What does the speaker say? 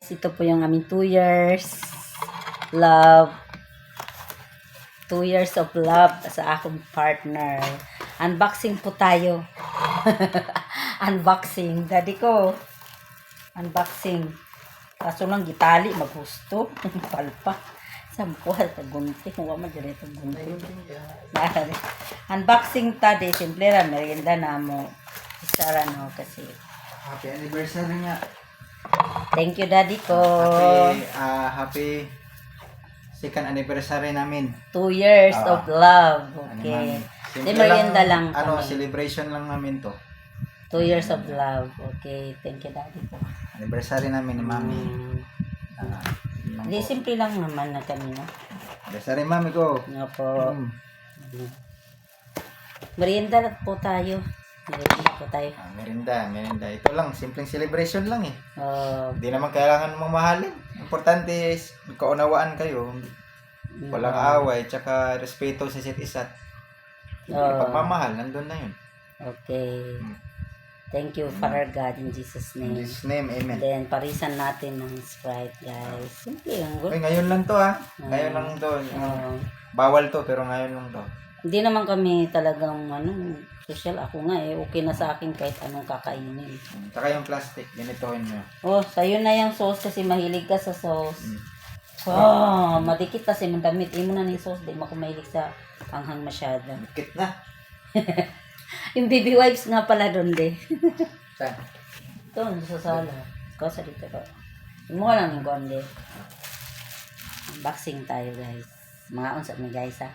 Ito po yung aming 2 years love. 2 years of love sa akong partner. Unboxing po tayo. Unboxing. Daddy ko. Unboxing. Kaso lang gitali, maghusto. Palpa. Sampuha, tagunti. Kung wama dyan ito gunti. Unboxing tadi. Simple lang. Merienda na mo. Isara no kasi. Happy anniversary nga. Thank you, Daddy ko. Happy second anniversary namin. 2 years of love. Ano Okay. man, Di merienda lang ano, kami. celebration lang namin to. 2 years of love. Okay. Thank you, Daddy ko. Anniversary namin ni Mami. Di, simple lang naman na kami, no? Anniversary Mami ko. Nga po. Merienda lang po tayo. Merienda po tayo. Merinda. Ito lang, simpleng celebration lang eh. Oh, Hindi naman kailangan mamahalin. Importante is kaunawaan kayo. Walang away, tsaka respeto sa isa't isa. Pagmamahal, nandun na yun. okay. Thank you, Father God, in Jesus' In name. Jesus' name, amen. Then, parisan natin ng Sprite, guys. Simple lang. Okay, ngayon lang to ha. Ngayon lang to. Bawal to, pero ngayon lang to. Hindi naman kami talagang social. Ako nga okay na sa akin kahit anong kakainin. Tsaka yung plastic, ganitohin nyo. Oh, sa'yo na yung sauce kasi mahilig ka sa sauce. Oh, madikit kasi mong damit. Imo na ng sauce. Di mo ako mahilig sa anghang masyado. Dikit na. Yung baby wipes nga pala doon, de. Saan? Ito, sa sala. Ikaw sa dito ko. Mukha lang yung konde. Unboxing tayo, guys. Mga unsa ni guys, ha.